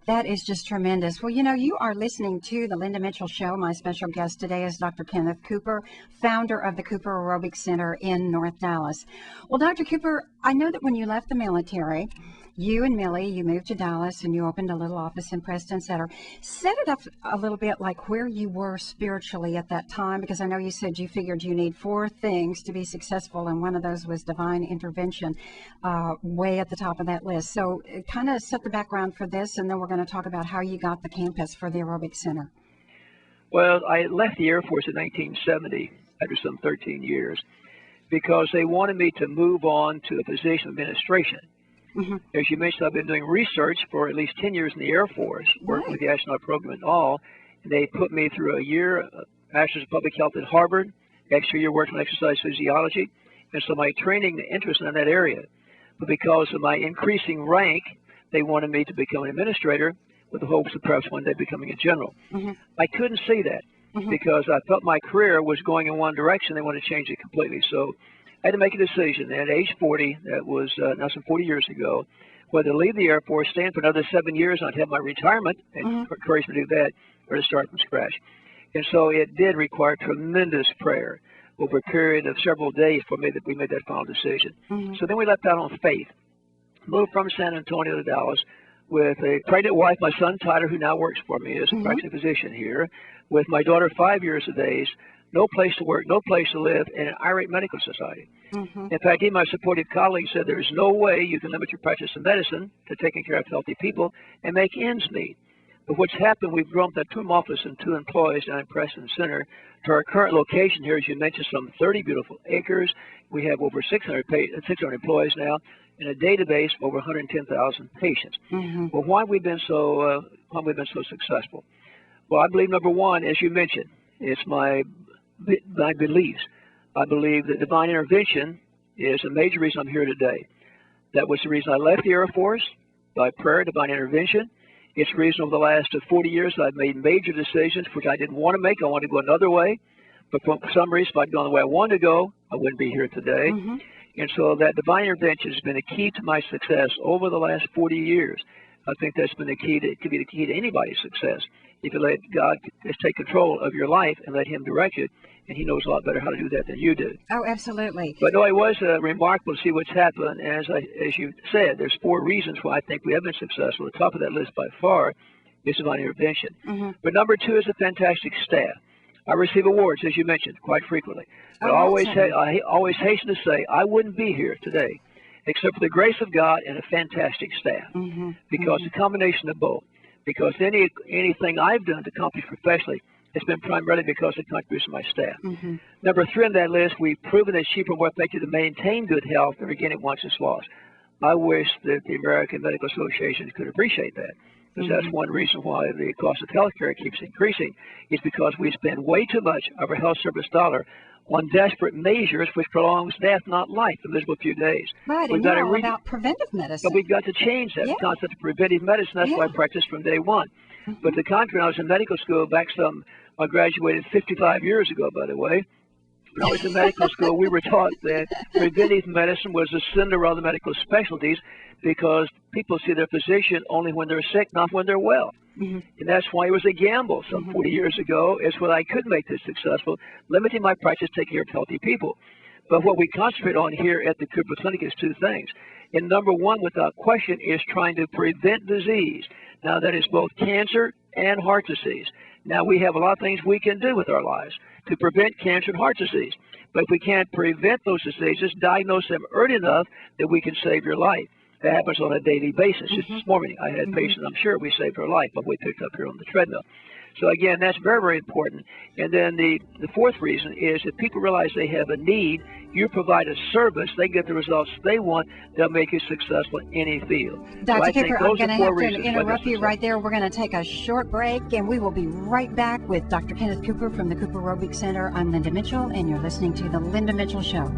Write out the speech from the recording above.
That is just tremendous. Well, you know, you are listening to the Linda Mitchell Show. My special guest today is Dr. Kenneth Cooper, founder of the Cooper Aerobic Center in North Dallas. Well, Dr. Cooper, I know that when you left the military, you and Millie, you moved to Dallas and you opened a little office in Preston Center. Set it up a little bit like where you were spiritually at that time, because I know you said you figured you need 4 things to be successful, and one of those was divine intervention, way at the top of that list. So kind of set the background for this, and then we're going to talk about how you got the campus for the Aerobic Center. Well, I left the Air Force in 1970 after some 13 years because they wanted me to move on to a position of administration. Mm-hmm. As you mentioned, I've been doing research for at least 10 years in the Air Force, working with the astronaut program and all. And they put me through a year, Master's of Public Health at Harvard, extra year working on exercise physiology. And so my training interest in that area. But because of my increasing rank, they wanted me to become an administrator with the hopes of perhaps one day becoming a general. Mm-hmm. I couldn't see that because I felt my career was going in one direction. They wanted to change it completely. So I had to make a decision at age 40, that was now some 40 years ago, whether to leave the Air Force, stay in for another 7 years, and I'd have my retirement, and encouraged me to do that, or to start from scratch. And so it did require tremendous prayer over a period of several days for me that we made that final decision. So then we left out on faith, moved from San Antonio to Dallas with a pregnant wife, my son Tyler, who now works for me as a practicing physician here, with my daughter 5 years of age, no place to work, no place to live, and an irate medical society. In fact, even my supportive colleagues said there's no way you can limit your practice of medicine to taking care of healthy people and make ends meet. But what's happened, we've grown that 2 office and 2 employees down in Preston Center to our current location here, as you mentioned, some 30 beautiful acres. We have over 600 employees now, and a database of over 110,000 patients. Well, why have we been so successful? Well, I believe number one, as you mentioned, it's my beliefs. I believe that divine intervention is a major reason I'm here today. That was the reason I left the Air Force, by prayer, divine intervention. It's the reason over the last 40 years I've made major decisions which I didn't want to make. I wanted to go another way. But for some reason, if I'd gone the way I wanted to go, I wouldn't be here today. And so that divine intervention has been a key to my success over the last 40 years. I think that's been the key to, it could be the key to anybody's success. If you let God just take control of your life and let Him direct it, and He knows a lot better how to do that than you do. Oh, absolutely. But no, it was remarkable to see what's happened. As you said, there's 4 reasons why I think we have been successful. The top of that list by far is divine intervention. But number 2 is a fantastic staff. I receive awards, as you mentioned, quite frequently. But I always hasten to say I wouldn't be here today except for the grace of God and a fantastic staff, because the combination of both. Because anything I've done to accomplish professionally, it's been primarily because of the contribution of my staff. Number 3 on that list, we've proven that it's cheaper and more effective to maintain good health than regain it once it's lost. I wish that the American Medical Association could appreciate that, because that's one reason why the cost of health care keeps increasing, is because we spend way too much of our health service dollar on desperate measures which prolongs death, not life, a miserable few days. Right, and you're all about preventive medicine. But we've got to change that concept of preventive medicine. That's why I practiced from day one. But the contrary, when I was in medical school I graduated 55 years ago, by the way. When I was in medical school, we were taught that preventive medicine was the Cinderella of medical specialties, because people see their physician only when they're sick, not when they're well. And that's why it was a gamble some 40 years ago. It's when I could make this successful, limiting my practice to take care of healthy people. But what we concentrate on here at the Cooper Clinic is 2 things. And number 1, without question, is trying to prevent disease. Now, that is both cancer and heart disease. Now, we have a lot of things we can do with our lives to prevent cancer and heart disease. But if we can't prevent those diseases, diagnose them early enough that we can save your life. That happens on a daily basis. Just this morning, I had patients, I'm sure we saved her life, but we picked up here on the treadmill. So again, that's very, very important. And then the 4th reason is if people realize they have a need, you provide a service, they get the results they want, they'll make you successful in any field. Dr. Cooper, I'm going to have to interrupt you right there. We're going to take a short break, and we will be right back with Dr. Kenneth Cooper from the Cooper Aerobic Center. I'm Linda Mitchell, and you're listening to The Linda Mitchell Show.